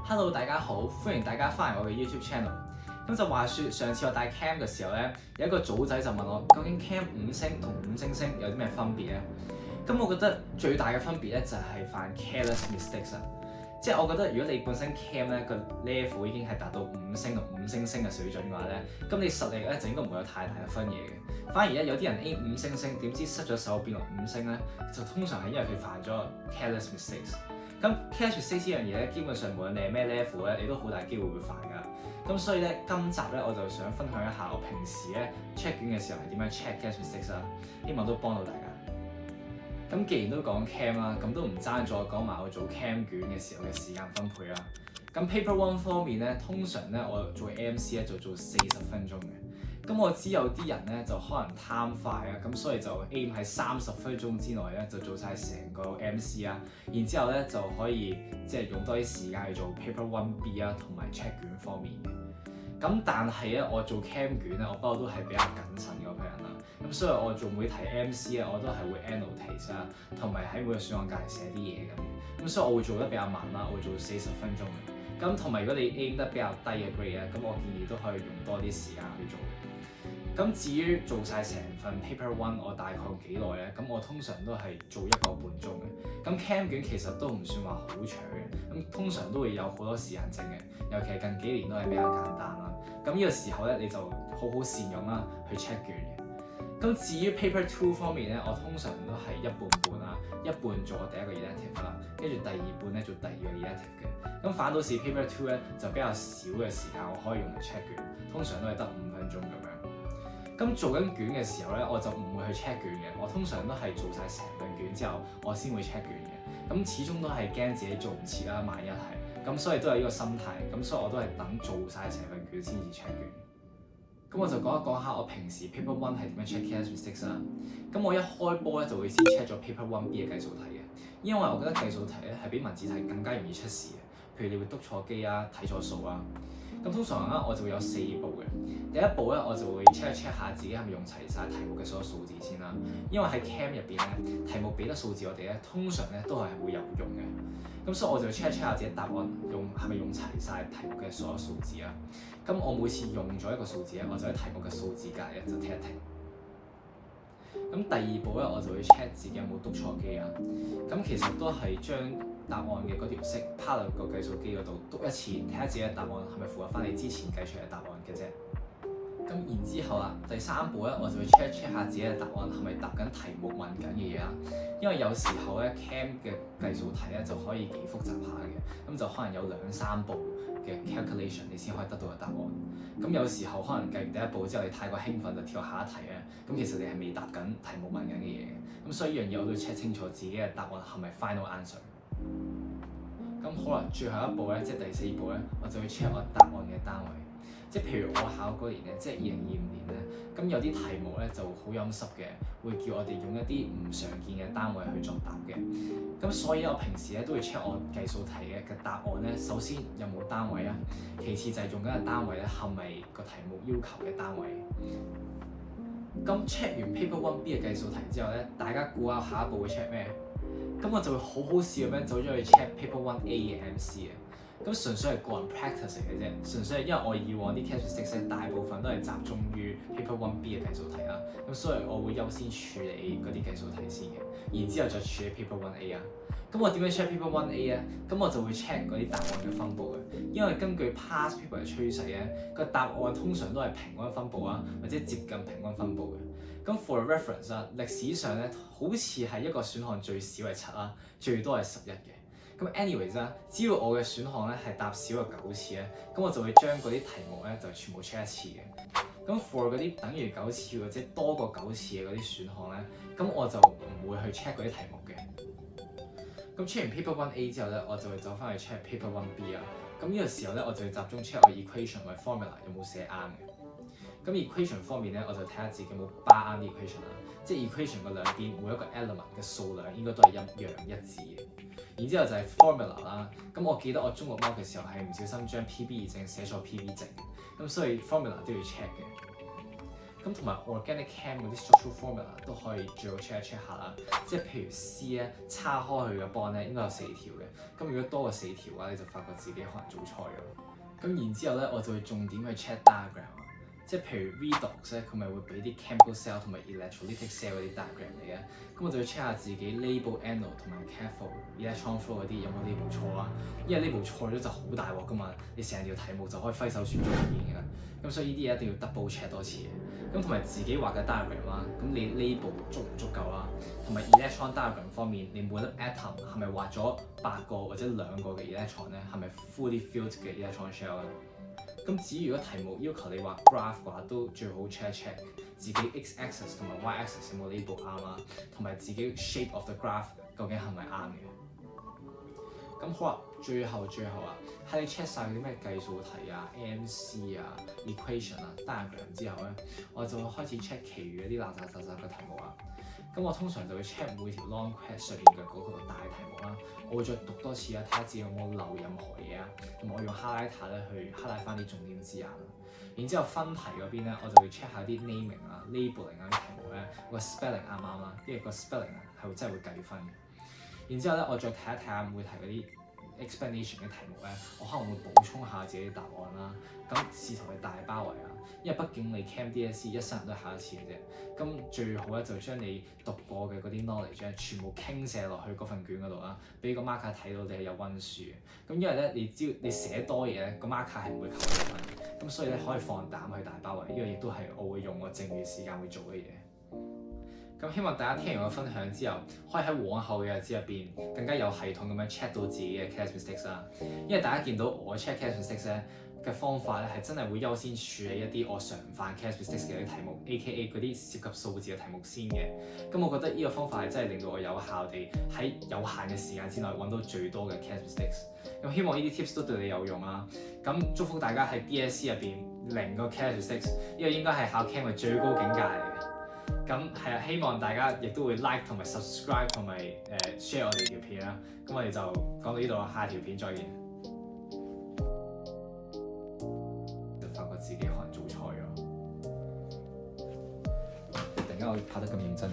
Hello，大家好，歡迎大家翻嚟我嘅 YouTube channel。咁就話説上次我帶 Cam 嘅時候咧，有一個組仔就問我究竟 Cam 5星同5星星有啲咩分別咧？咁我覺得最大嘅分別咧就係犯 careless mistakes 啊。即係我覺得如果你本身 Cam 咧個 level 已經係達到5星同5星星嘅水準嘅話咧，咁你實力咧就應該唔會有太大嘅分野嘅。反而咧有啲人 A 5星星，點知失咗手變落5星咧，就通常係因為佢犯咗 careless mistakes。咁 careless mistakes 呢樣嘢咧，基本上無論你係咩 level 咧，你都好大機會會犯㗎。咁所以咧，今集咧我就想分享一下我平時咧 check 卷嘅時候係點樣 check careless mistakes 啦，希望都幫到大家。咁既然都講 Cam 啦，咁都唔爭再講埋我做 Cam 卷嘅時候嘅時間分配啦。咁 Paper One 方面咧，通常咧我做 MC 咧就做40分鐘嘅。咁我知有啲人咧就可能貪快啊，咁所以就 aim 喺30分鐘之內咧就做晒成個 MC 啊，然之後咧就可以即係用多啲時間去做 Paper One B 啊同埋 check 卷方面嘅。咁但係咧我做 Cam 卷咧，我不嬲都係比較謹慎嗰個人啦。咁所以我做每題 MC 咧，我都係會 annotate 啦，同埋喺每個選項隔離寫啲嘢咁。咁所以我會做得比較慢啦，我會做40分鐘嘅。咁同埋如果你 aim 得比較低嘅 grade 咧，咁我建議都可以用多啲時間去做。咁至於做晒成份 Paper One 我大概幾耐咧？咁我通常都係做1個半鐘嘅。咁 Cam 卷其實都唔算話好長嘅，咁通常都會有好多時間剩嘅，尤其係近幾年都係比較簡單啦。咁呢個時候咧，你就好好善用啦，去 check 卷嘅。咁至於 Paper Two 方面咧，我通常都係一半半啦，一半做我第一個 elective 啦，跟住第二半咧做第二個 elective 嘅。咁反倒是 Paper Two 咧就比較少嘅時間我可以用嚟 check 卷，通常都係得5分鐘咁樣。咁做緊卷嘅時候咧，我就唔會去 check 卷嘅，我通常都係做晒成份卷之後，我先會 check 卷嘅。咁始終都係驚自己做唔切啦，萬一係，咁所以都有呢個心態，咁所以我都係等做晒成份卷先至 check 卷。咁我就講一講下我平時 Paper One 係點樣 check careless mistakes 啦。咁我一開波咧就會先 check 咗 Paper One B 嘅計數題嘅，因為我覺得計數題咧係比文字題更加容易出事嘅，譬如你會篤錯機啊、睇錯數啊。咁通常咧我就會有4步嘅。第一步咧我就會 check 下自己係咪用齊晒題目嘅所有數字先啦。因為喺 Cam 入邊咧，題目俾得數字我哋咧，通常咧都係會有用嘅。咁所以我就會 check 下自己答案係咪用齊晒題目嘅所有數字啊。咁我每次用咗一個數字咧，我就喺題目嘅數字隔離就停一停。咁第二步咧，我就會 check 自己有冇篤錯機啊。咁其實都係將答案嘅嗰條式拋落個計數機嗰度篤一次，睇下自己嘅答案係咪符合翻你之前計出嚟嘅答案嘅啫。咁然之後啦，第3步咧，我就會 check 下自己嘅答案係咪答緊題目問緊嘅嘢啦。因為有時候咧 Cam 嘅計數題咧就可以幾複雜下嘅，咁就可能有2-3步嘅 calculation 你先可以得到個答案。咁有時候可能計完第1步之後，你太過興奮就跳下一題咧，咁其實你係未答緊題目問緊嘅嘢嘅。咁所以呢樣嘢我都要 check 清楚自己嘅答案係咪 final answer。咁好啦，最後一步咧，即係第4步咧，我就會 check 我答案嘅單位。即係譬如我考嗰年咧，即係2025年咧，咁有啲題目咧就好陰濕嘅，會叫我哋用一啲唔常見嘅單位去作答嘅。咁所以我平時咧都會 check 我計數題嘅答案咧，首先有冇單位啊，其次就係用緊嘅單位咧係咪個題目要求嘅單位。咁 check 完 Paper One B 嘅計數題之後咧，大家估下下一步會 check 咩？咁我就會好好笑咁樣走咗去 check Paper One A 嘅 MC 嘅。咁純粹係個人 practice 嚟嘅啫，純粹係因為我以往啲 careless mistakes 大部分都係集中於 Paper One B 嘅計數題啦，咁所以我會優先處理嗰啲計數題先嘅，然之後再處理 Paper One A 啊。咁我點樣 check Paper One A 咧？咁我就會 check 嗰啲答案嘅分佈嘅，因為根據 past paper 嘅趨勢咧，個答案通常都係平均分佈啊，或者接近平均分佈嘅。咁 for reference 啊，歷史上咧好似係一個選項最少係7啦，最多係11嘅。咁 anyways 啦，只要我嘅選項咧係答少過9次咧，咁我就會將嗰啲題目咧就全部 check 一次嘅。咁 for 嗰啲等於9次或者多過9次嘅嗰啲選項咧，咁我就唔會去 check 嗰啲題目嘅。咁 check 完 Paper One A 之後咧，我就會走翻去 check Paper One B 啊。咁呢個時候咧，我就會集中 check 我 equation 或者 formula 有冇寫啱嘅。咁 equation 方面咧，我就睇下自己有冇巴啱啲 equation 啦，即係 equation 嘅兩邊每一個 element 嘅數量應該都係一樣一致嘅。然之後就係 formula 啦，咁我記得我中六 mark 嘅時候係唔小心將 PB 正寫錯 PB 正嘅，咁所以 formula 都要 check 嘅。咁同埋 organic chem 嗰啲 structural formula 都可以最好 check 一 check 下啦。即係譬如 C 咧，叉開佢嘅 bond 咧應該有4條嘅。咁如果多過4條嘅話，你就發覺自己可能做錯咗。咁然之後咧，我就會重點去 check diagram。即係譬如 redox 咧，佢咪會俾啲 chemical cell 同埋 electrolytic cell 嗰啲 diagram 嚟嘅。咁我就要 check 下自己 label anode 同埋 cathode electron flow 嗰啲有冇 label 錯啦。因為 label 錯咗就好大鑊噶嘛，你成條題目就可以揮手選咗已經㗎啦。咁所以呢啲嘢一定要 double check 多次嘅。咁同埋自己畫嘅 diagram 啦，咁你 label 足唔足夠啦？同埋 electron diagram 方面，你每粒 atom 係咪畫咗8個或者2個嘅 electron 咧？係咪 fully filled 嘅 electron shell 咧？咁至於如果題目要求你畫 graph 嘅話，都最好 check 自己 x-axis 同埋 y-axis 有冇 label 啱啦，同埋自己 shape of the graph 究竟係咪啱嘅。咁好啦，最後啊，喺你 check 晒嗰啲咩計數題啊、MC 啊、equation 啊、diagram 之後咧，我就會開始 check 其餘嗰啲垃圾嘅題目啦。咁我通常就會 check 每條 long quest 上面嘅嗰個大題目啦，我會再讀多次啦，睇下自己有冇漏任何嘢啊，同埋我用 highlighter 咧去 highlight 翻啲重點字眼啦。然之後分題嗰邊咧，我就會 check 下啲 naming 啊、labeling 啊啲題目咧，個 spelling 啱唔啱啦，因為個 spelling 係真係會計分嘅。然之後咧，我再睇一睇下每題嗰啲 explanation 嘅題目咧，我可能會補充下自己答案啦。咁試圖去大包圍啊，因為畢竟你 Chem DSE 一生人都考一次嘅啫。咁最好咧就將你讀過嘅嗰啲 knowledge 咧，全部傾瀉落去嗰份卷嗰度啦，俾個 marker 睇到你係有溫書嘅。咁因為咧，你只要你寫多嘢咧，個 marker 係唔會扣你分嘅。咁所以咧可以放膽去大包圍，呢個亦都係我會用我剩餘時間去做嘅嘢。咁希望大家聽完我分享之後，可以喺往後嘅日子入邊更加有系統咁樣 check 到自己嘅 careless mistakes 啦。因為大家見到我 check careless mistakes 咧嘅方法咧，係真係會優先處理一啲我常犯 careless mistakes 嘅啲題目 ，AKA 嗰啲涉及數字嘅題目先嘅。咁我覺得呢個方法係真係令到我有效地喺有限嘅時間之內揾到最多嘅 careless mistakes。咁希望呢啲 tips 都對你有用啦。咁祝福大家喺 DSE 入邊0個 careless mistakes，呢個應該係考 Chem 嘅最高境界嚟嘅。咁係啊，希望大家亦都會 like 同埋 subscribe 同埋share 我哋條片啦。咁我哋就講到呢度啦，下條片再見。就發覺自己可能做錯咗，突然間我拍得咁認真。